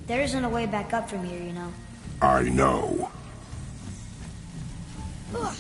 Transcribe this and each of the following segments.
There isn't a way back up from here, you know. I know. Ugh.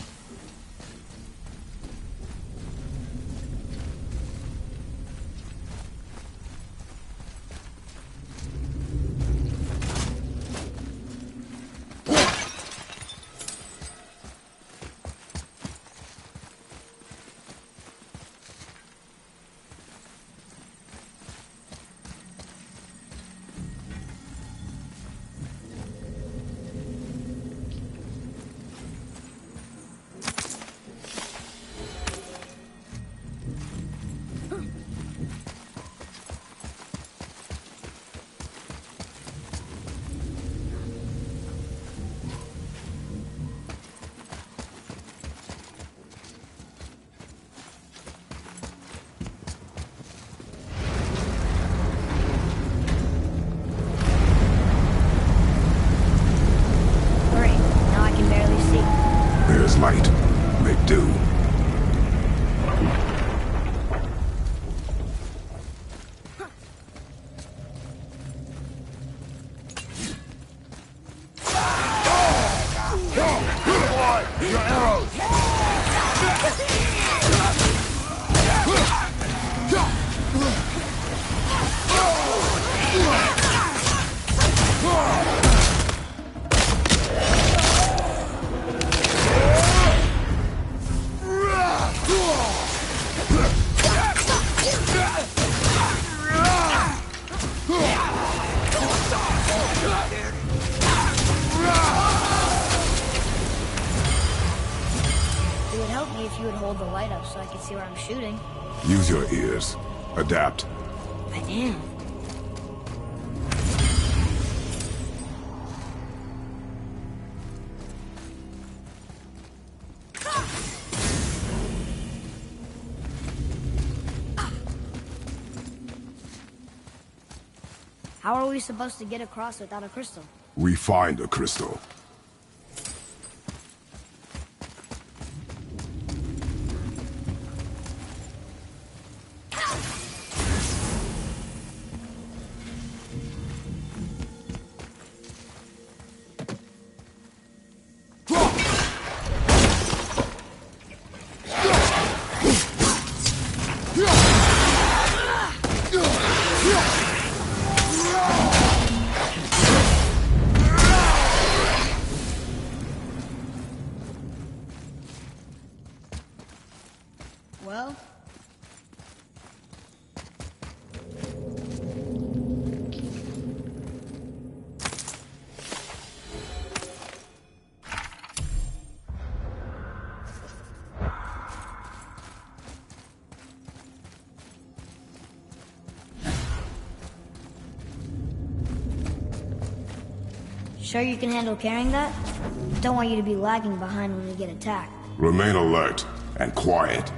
There's light. Make do. Your arrows! It would help me if you would hold the light up so I could see where I'm shooting. Use your ears. Adapt. I am. How are we supposed to get across without a crystal? We find a crystal. Well, sure you can handle carrying that? Don't want you to be lagging behind when we get attacked. Remain alert and quiet.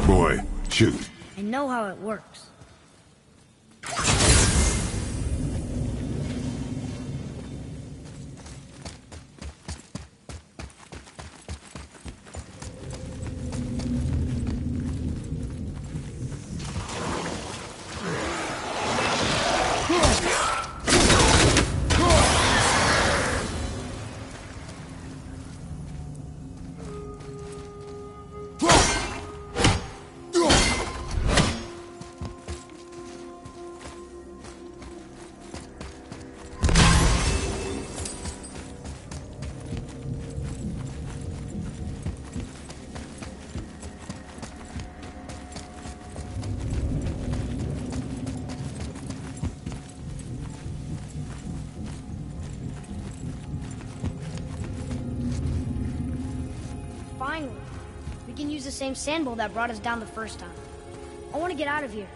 Boy, shoot. I know how it works. same sand bowl that brought us down the first time. I want to get out of here.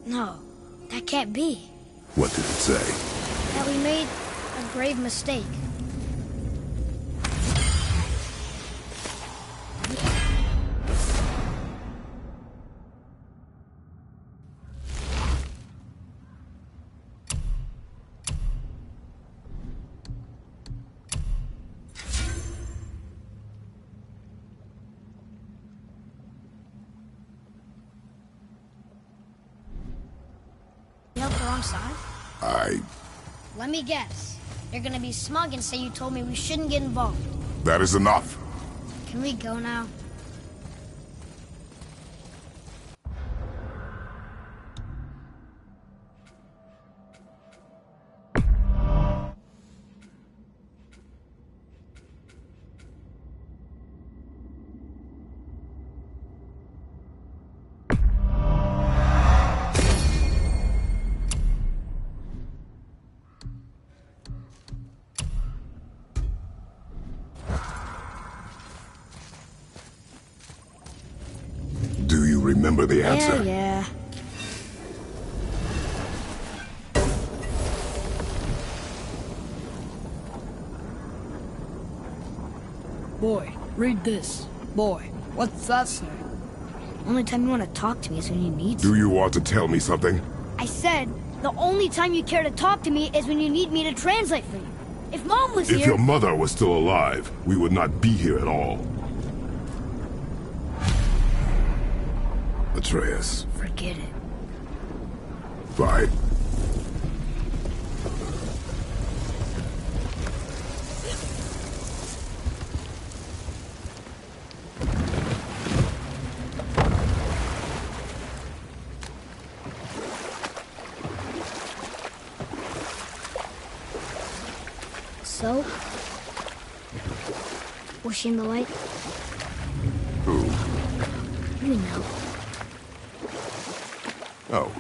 No, that can't be. What did it say? That we made a grave mistake. You helped the wrong side? Let me guess. You're gonna be smug and say you told me we shouldn't get involved. That is enough. Can we go now? Do you remember the answer? Yeah. Boy, read this. Boy, what's that say? Only time you want to talk to me is when you need Do you want to tell me something? I said, the only time you care to talk to me is when you need me to translate for you. If Mom was If here... your mother was still alive, we would not be here at all. Atreus. Forget it. Fine. So? Was she in the light? Who? You know. Oh,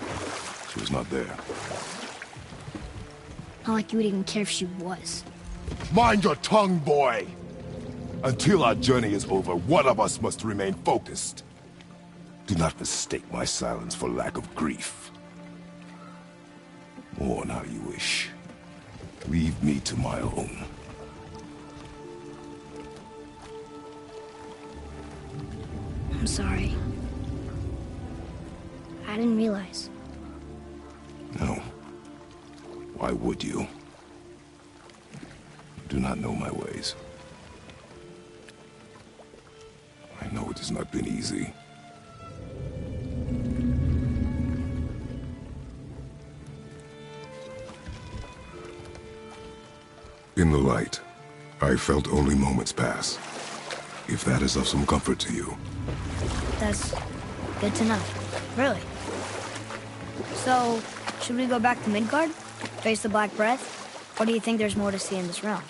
she was not there. Not like you would even care if she was. Mind your tongue, boy! Until our journey is over, one of us must remain focused. Do not mistake my silence for lack of grief. Mourn how you wish. Leave me to my own. I'm sorry. I didn't realize. No. Why would you? You do not know my ways. I know it has not been easy. In the light, I felt only moments pass. If that is of some comfort to you. That's good to know. Really. So, should we go back to Midgard? Face the Black Breath? Or do you think there's more to see in this realm?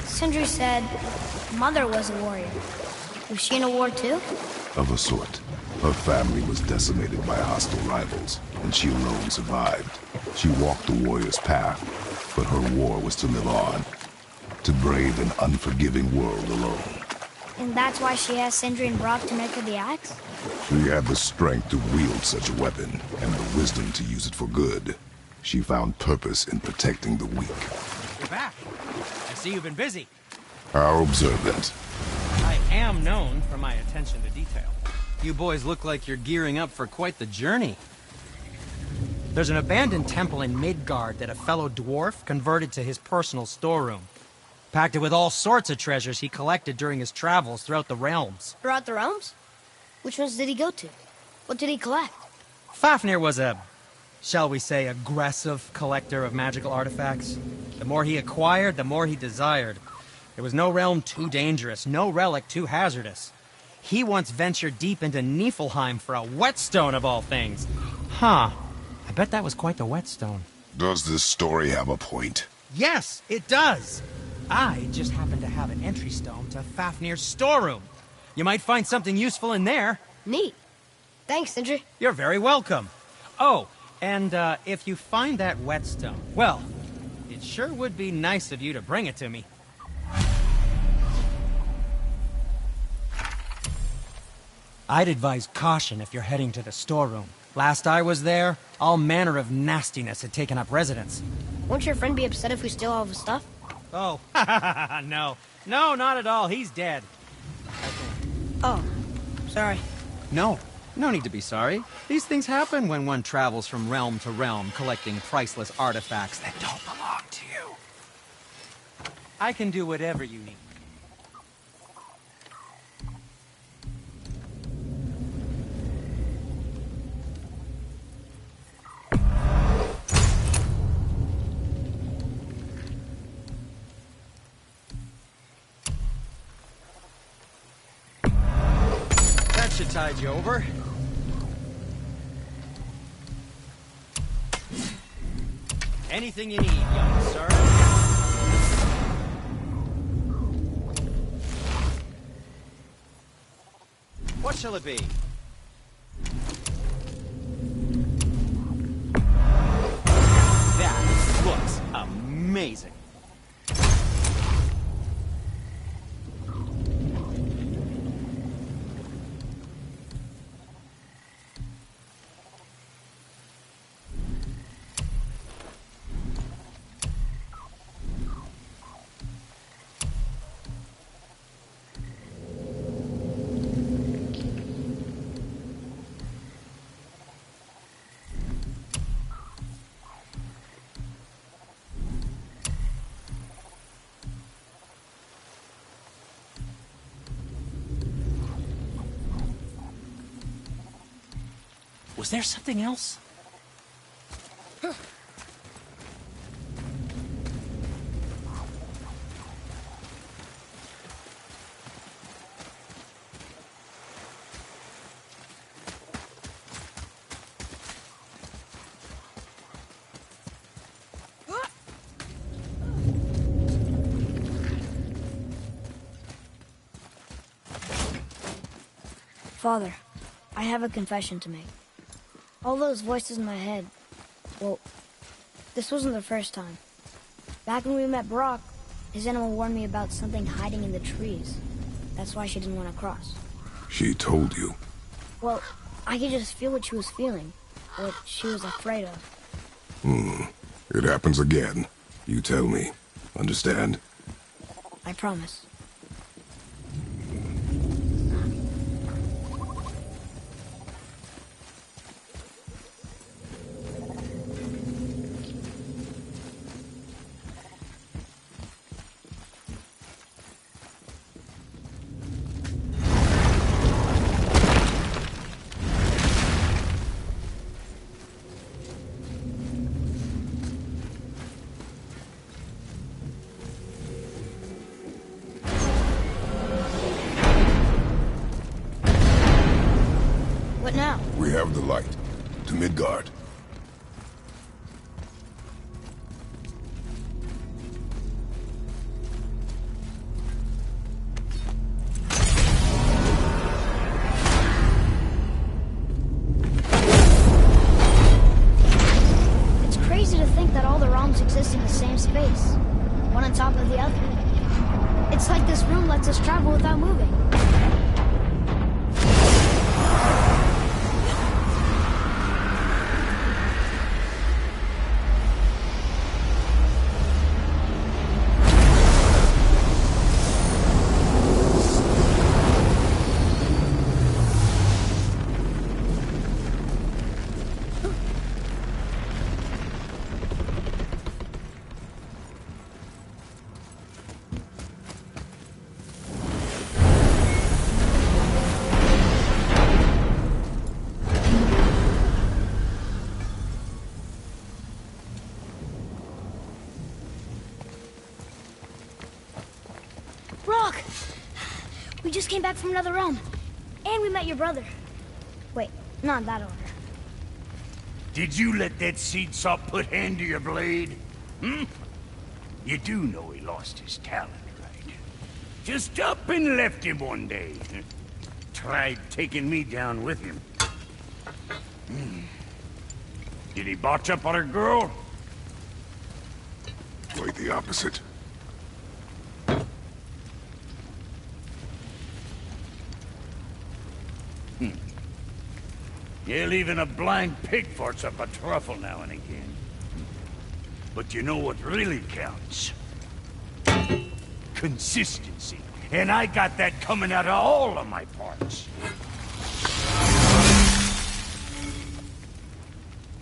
Sindri said Mother was a warrior. Was she in a war too? Of a sort. Her family was decimated by hostile rivals, and she alone survived. She walked the warrior's path, but her war was to live on. To brave an unforgiving world alone. And that's why she asked Sindri and Brock to make her the axe? She had the strength to wield such a weapon, and the wisdom to use it for good. She found purpose in protecting the weak. You're back. I see you've been busy. How observant. I am known for my attention to detail. You boys look like you're gearing up for quite the journey. There's an abandoned temple in Midgard that a fellow dwarf converted to his personal storeroom. Packed it with all sorts of treasures he collected during his travels throughout the realms. Throughout the realms? Which ones did he go to? What did he collect? Fafnir was a, shall we say, aggressive collector of magical artifacts. The more he acquired, the more he desired. There was no realm too dangerous, no relic too hazardous. He once ventured deep into Niflheim for a whetstone of all things. Huh. I bet that was quite the whetstone. Does this story have a point? Yes, it does. I just happen to have an entry stone to Fafnir's storeroom. You might find something useful in there. Neat. Thanks, Sindri. You're very welcome. Oh, and if you find that whetstone, well, it sure would be nice of you to bring it to me. I'd advise caution if you're heading to the storeroom. Last I was there, all manner of nastiness had taken up residence. Won't your friend be upset if we steal all of his stuff? Oh, no. No, not at all. He's dead. Oh, sorry. No need to be sorry. These things happen when one travels from realm to realm, collecting priceless artifacts that don't belong to you. I can do whatever you need. That should tide you over. Anything you need, young sir. What shall it be? That looks amazing. Was there something else? Father, I have a confession to make. All those voices in my head, well, this wasn't the first time. Back when we met Brock, his animal warned me about something hiding in the trees. That's why she didn't want to cross. She told you. Well, I could just feel what she was feeling, what she was afraid of. It happens again. You tell me. Understand? I promise. What now? We have the light. To Midgard. It's crazy to think that all the realms exist in the same space, one on top of the other. It's like this room lets us travel without moving. Brock! We just came back from another realm. And we met your brother. Wait, not in that order. Did you let that seed sop put hand to your blade? Hmm? You do know he lost his talent, right? Just up and left him one day. Tried taking me down with him. Did he botch up on a girl? Quite the opposite. Yeah, even a blind pig farts up a truffle now and again. But you know what really counts? Consistency. And I got that coming out of all of my parts.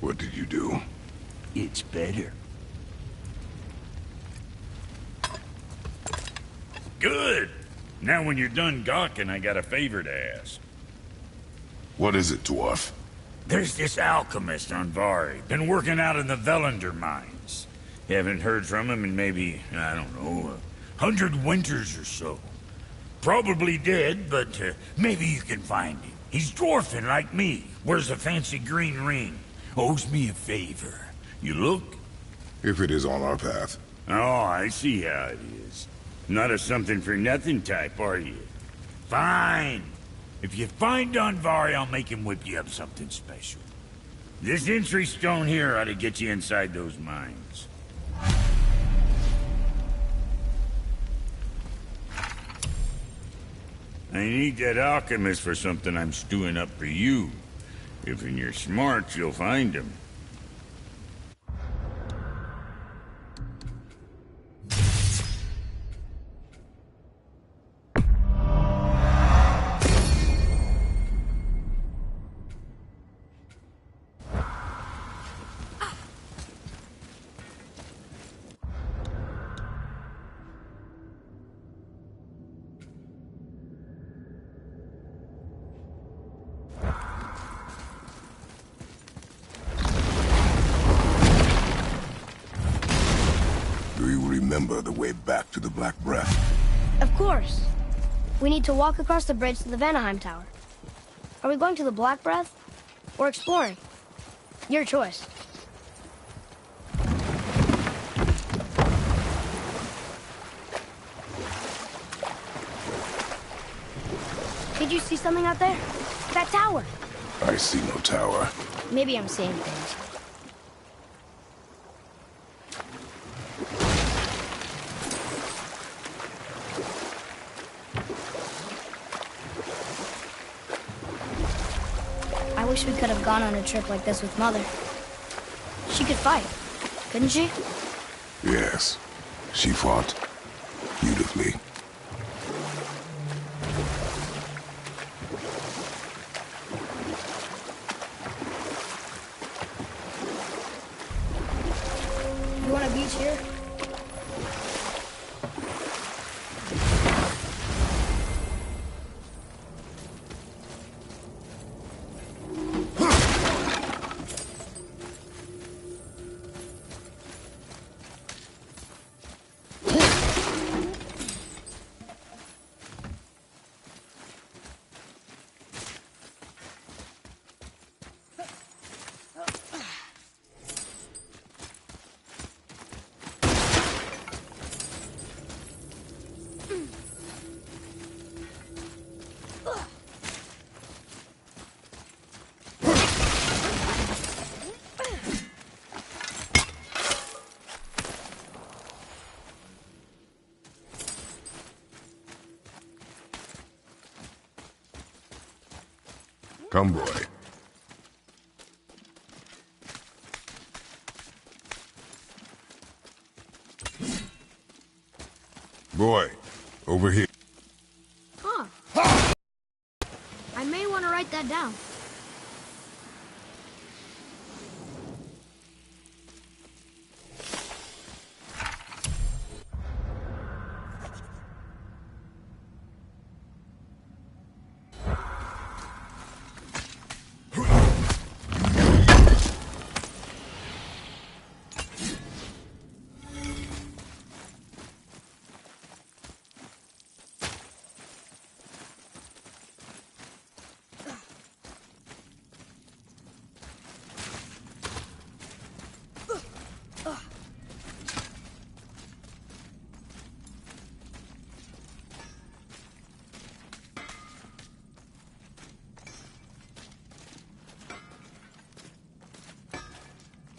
What did you do? It's better. Good! Now when you're done gawking, I got a favor to ask. What is it, dwarf? There's this alchemist on Vari. Been working out in the Velander mines. Haven't heard from him in maybe, I don't know, 100 winters or so. Probably dead, but maybe you can find him. He's dwarfing like me. Wears a fancy green ring. Owes me a favor. You look? If it is on our path. Oh, I see how it is. Not a something-for-nothing type, are you? Fine. If you find Donvari, I'll make him whip you up something special. This entry stone here ought to get you inside those mines. I need that alchemist for something I'm stewing up for you. If you're smart, you'll find him. remember the way back to the Black Breath? Of course. We need to walk across the bridge to the Vanaheim Tower. Are we going to the Black Breath or exploring? Your choice. Did you see something out there? That tower. I see no tower. Maybe I'm seeing things. I wish we could have gone on a trip like this with Mother. She could fight, couldn't she? Yes, she fought beautifully. You want a beach here? Come, boy. Boy, over here. Huh. I may want to write that down.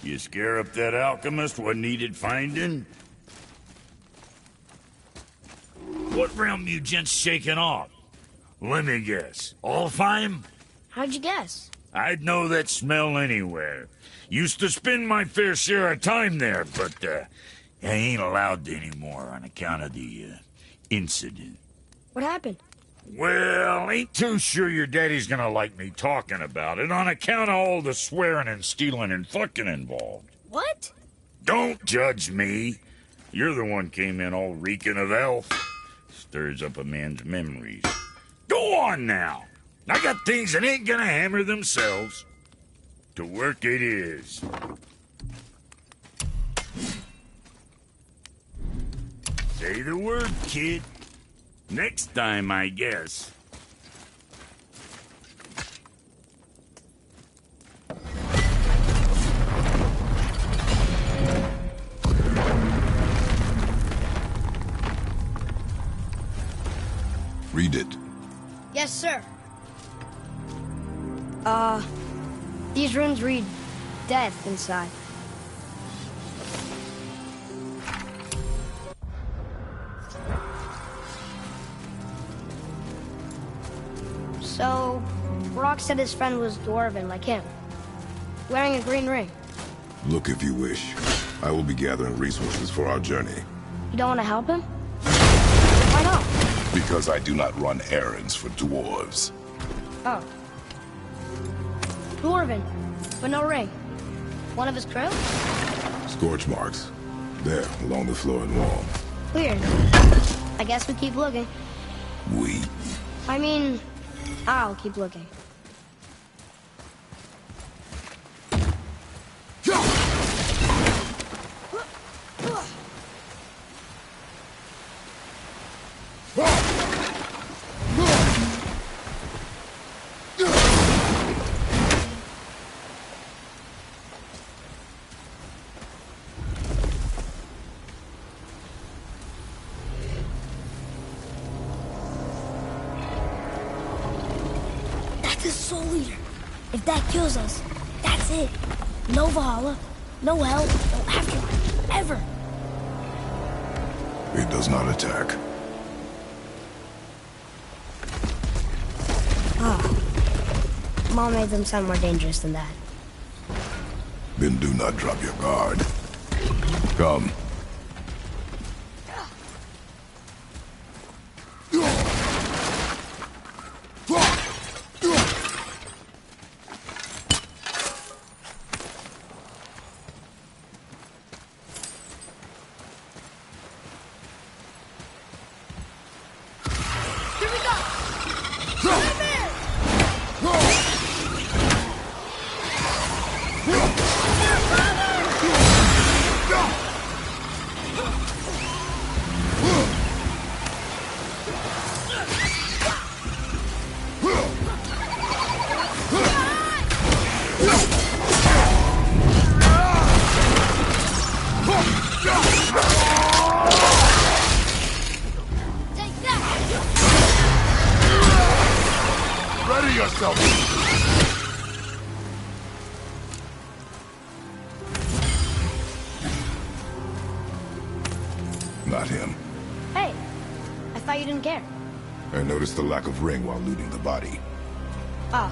You scare up that alchemist what needed finding? What realm you gents shaking off? Let me guess. Alfheim? How'd you guess? I'd know that smell anywhere. Used to spend my fair share of time there, but I ain't allowed to anymore on account of the incident. What happened? Well, ain't too sure your daddy's gonna like me talking about it on account of all the swearing and stealing and fucking involved. What? Don't judge me. You're the one came in all reeking of elf. Stirs up a man's memories. Go on now. I got things that ain't gonna hammer themselves. To work it is. Say the word, kid. Next time, I guess. Read it. Yes, sir. These runes read death inside. So, Brock said his friend was dwarven like him, wearing a green ring. Look if you wish. I will be gathering resources for our journey. You don't want to help him? Why not? Because I do not run errands for dwarves. Oh. Dwarven, but no ring. One of his crew? Scorch marks. There, along the floor and wall. Weird. I guess we keep looking. We. I mean, I'll keep looking. The Soul Eater. If that kills us, that's it. No Valhalla, no hell, no afterlife, ever. It does not attack. Mom made them sound more dangerous than that. Then do not drop your guard. Come. Here we go! Take that! Ready yourself! Not him. Hey, I thought you didn't care. I noticed the lack of ring while looting the body. Oh.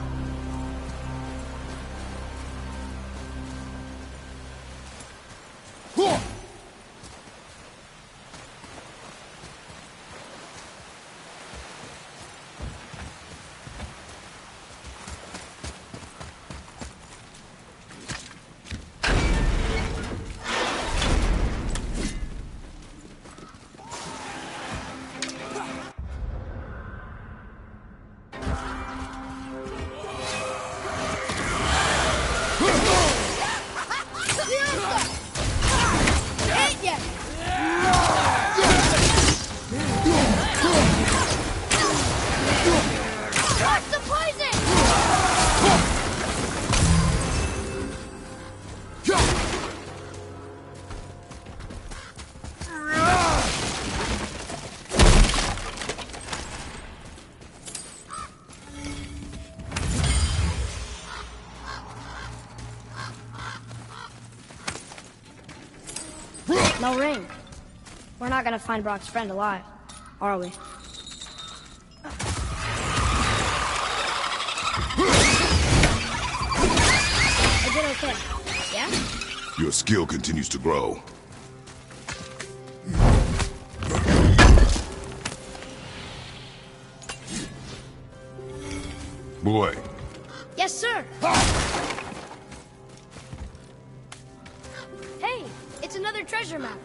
What's the poison? No ring. We're not gonna find Brock's friend alive, are we? I did okay. Yeah? Your skill continues to grow. Boy. Yes, sir. Hey, it's another treasure map.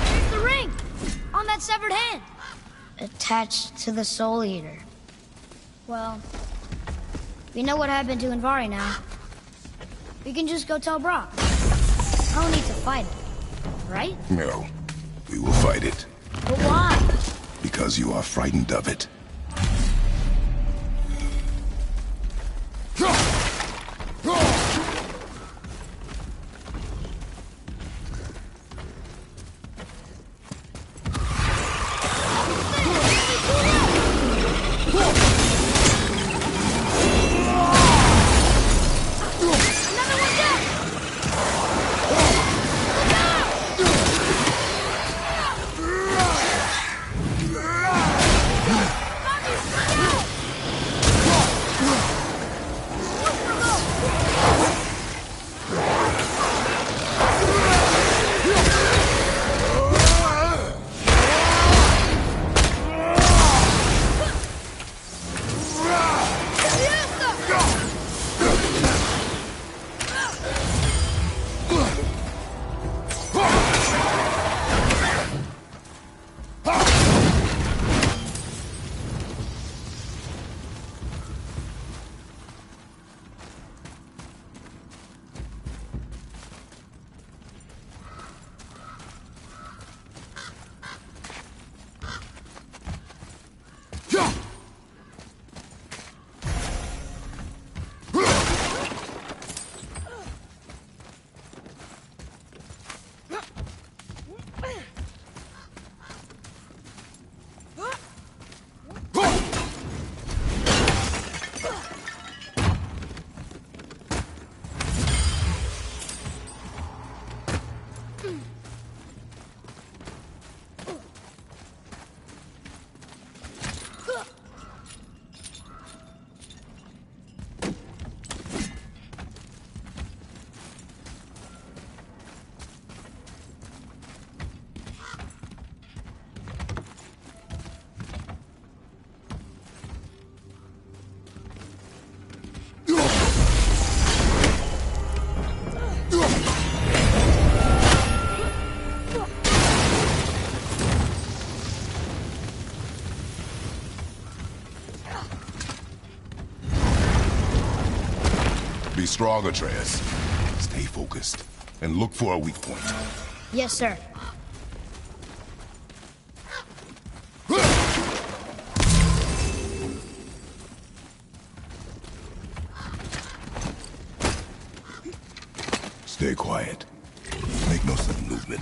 Here's the ring on that severed hand. Attached to the Soul Eater. Well, we know what happened to Anvari now. We can just go tell Brock. I don't need to fight it, right? No. We will fight it. But why? Because you are frightened of it. be strong, Atreus. Stay focused and look for a weak point. Yes, sir. Stay quiet. Make no sudden movement.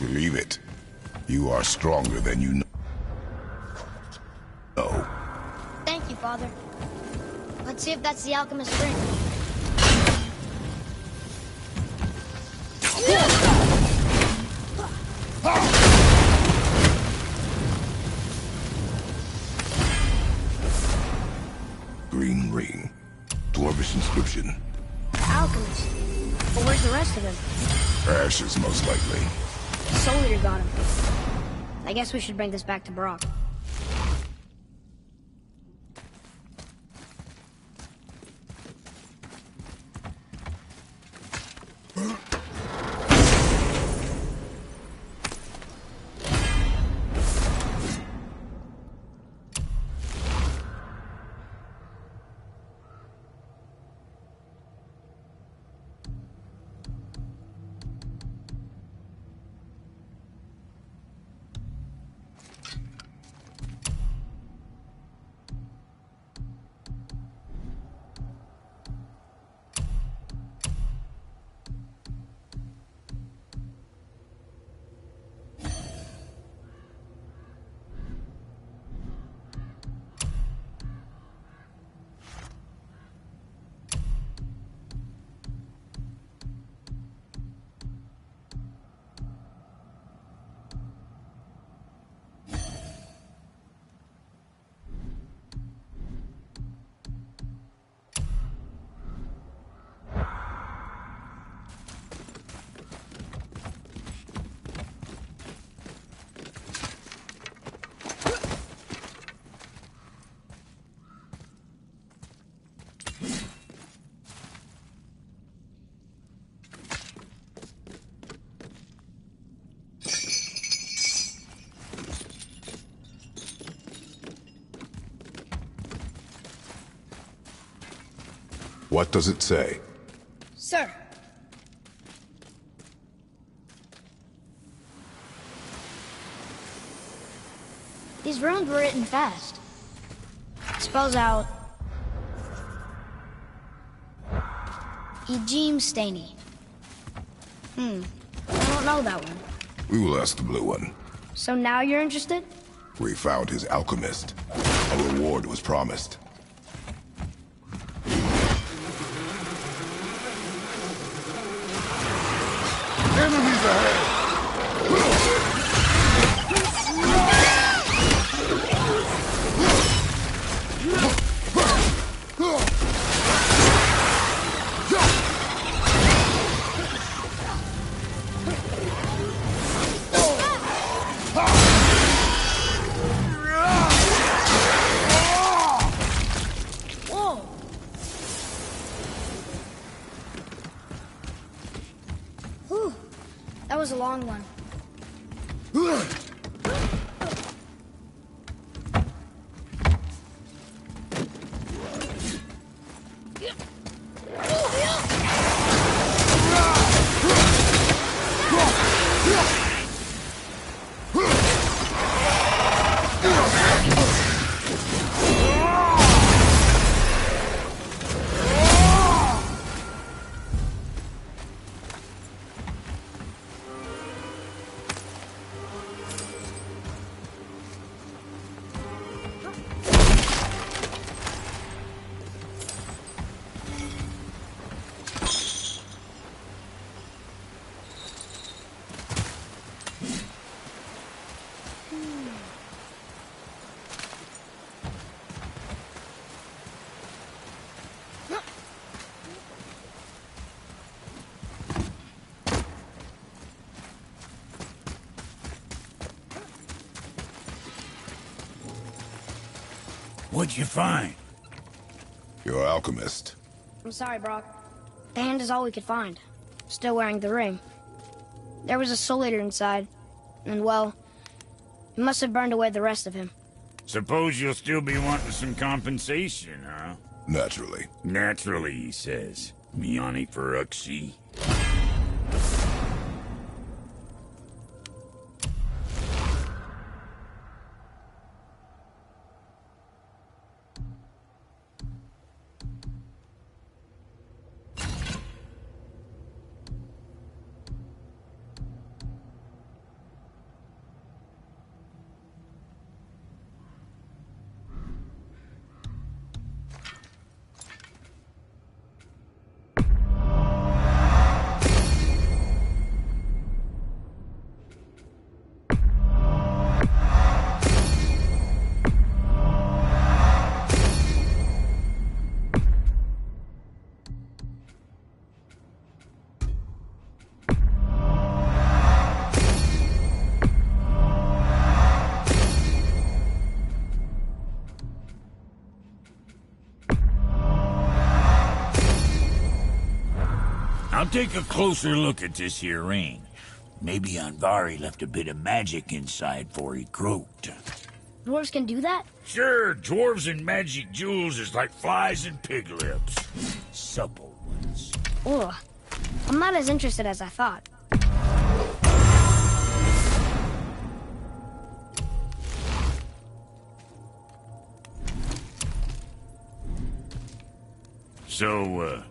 Believe it. You are stronger than you know. Thank you, Father. Let's see if that's the alchemist's ring. Green ring. Dwarvish inscription. Alchemist. But where's the rest of him? Ashes, most likely. Soul Eater got him. I guess we should bring this back to Brock. What does it say? Sir. These runes were written fast. It spells out... Eugene Staney. I don't know that one. We will ask the blue one. So now you're interested? We found his alchemist. A reward was promised. Enemies ahead! Whew. That was a long one. What'd you find? You're an alchemist. I'm sorry, Brock. The hand is all we could find. Still wearing the ring. There was a soul eater inside, and well, he must have burned away the rest of him. Suppose you'll still be wanting some compensation, huh? Naturally. Naturally, he says. Miani Feruxi. I'll take a closer look at this here ring. Maybe Anvari left a bit of magic inside before he croaked. Dwarves can do that? Sure, dwarves and magic jewels is like flies and pig lips. Supple ones. Ugh. I'm not as interested as I thought. So,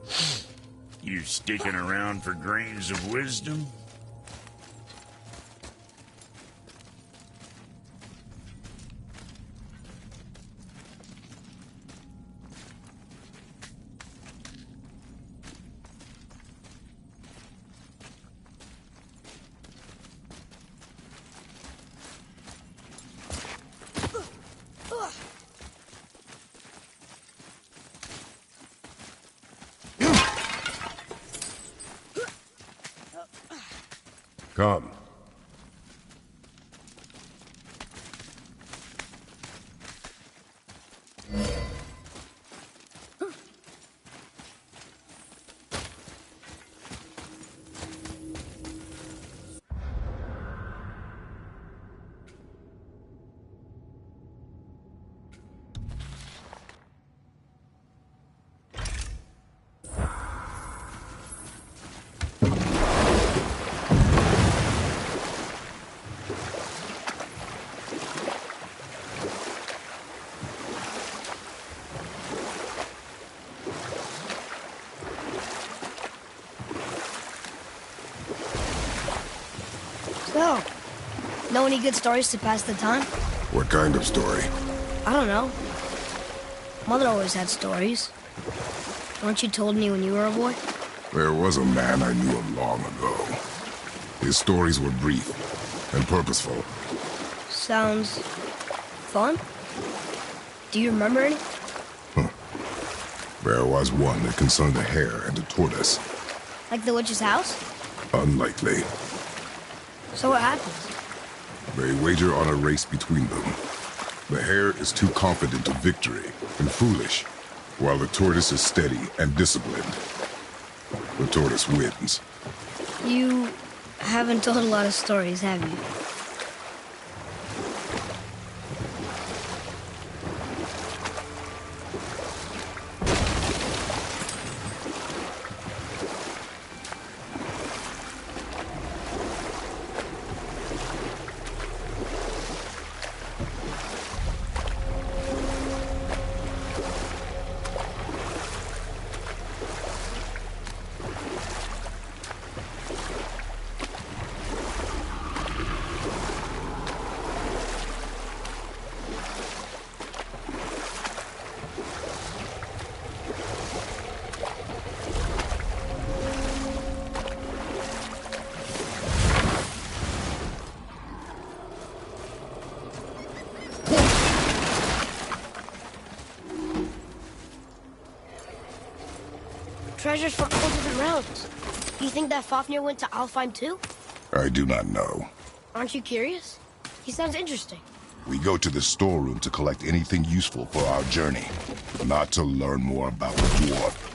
you sticking around for grains of wisdom? Come. So, know any good stories to pass the time? What kind of story? I don't know. Mother always had stories. Weren't you told me when you were a boy? There was a man I knew of long ago. His stories were brief and purposeful. Sounds fun. Do you remember any? There was one that concerned a hare and a tortoise. Like the witch's house? Unlikely. So what happens? They wager on a race between them. The hare is too confident of victory and foolish, while the tortoise is steady and disciplined. The tortoise wins. You haven't told a lot of stories, have you? Treasures for all different realms. Do you think that Fafnir went to Alfheim too? I do not know. Aren't you curious? He sounds interesting. We go to the storeroom to collect anything useful for our journey, not to learn more about the dwarf.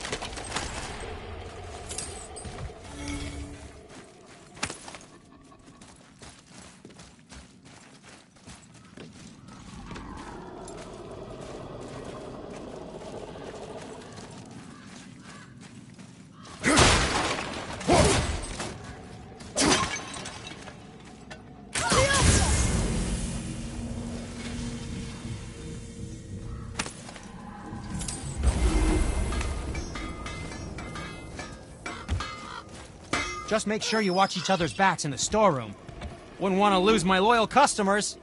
Just make sure you watch each other's backs in the storeroom. Wouldn't want to lose my loyal customers.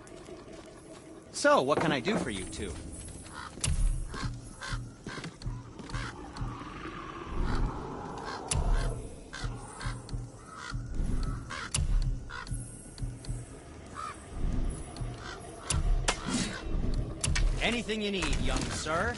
So, what can I do for you two? Anything you need, young sir.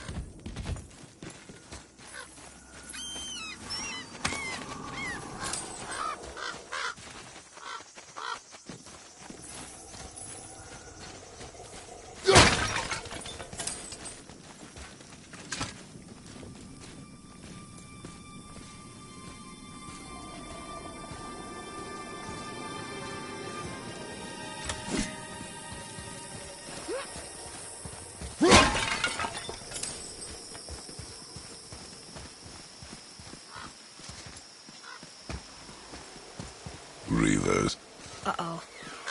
Reavers. Uh-oh.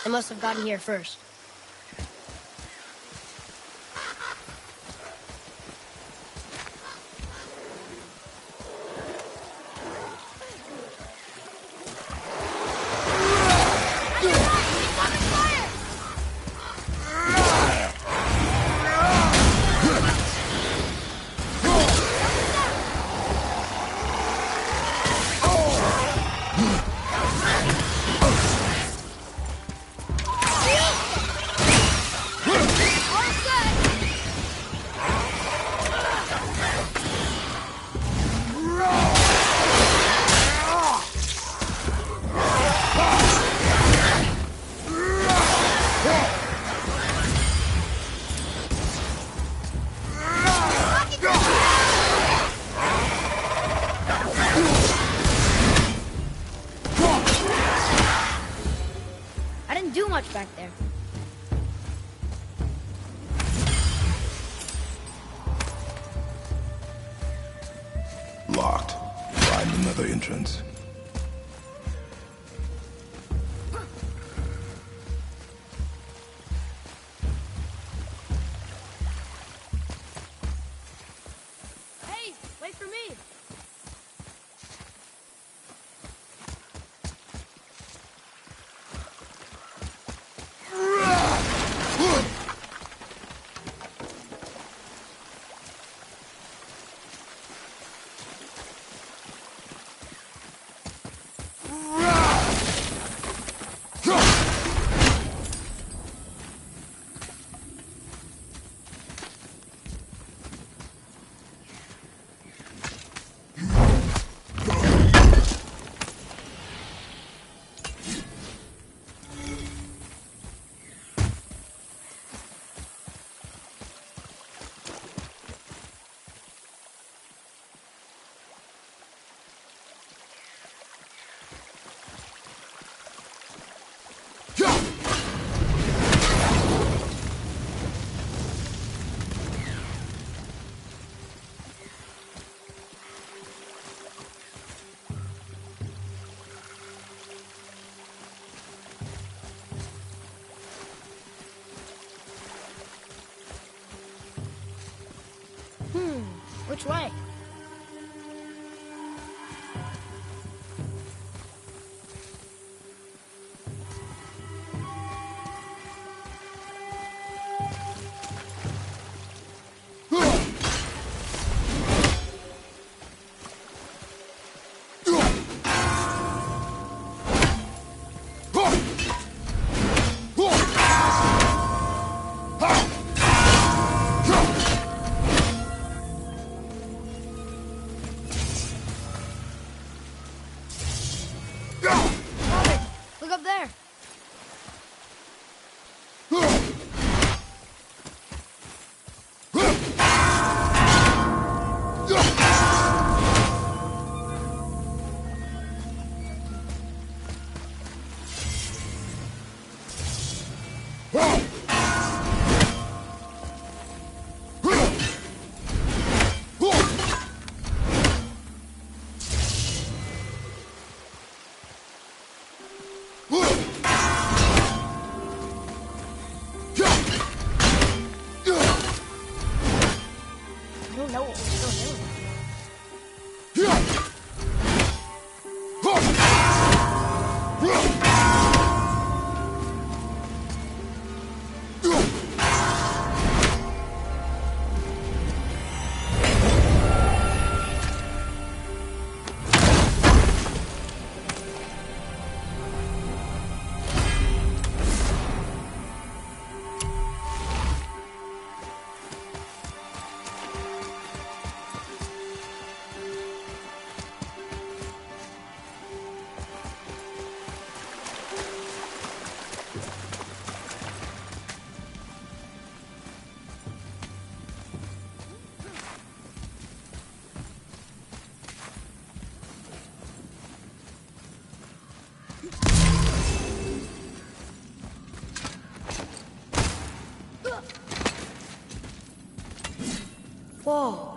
They must have gotten here first. I didn't do much back there. Locked. Find another entrance. Hey, wait for me. Which way? I don't know what we're still doing. Whoa.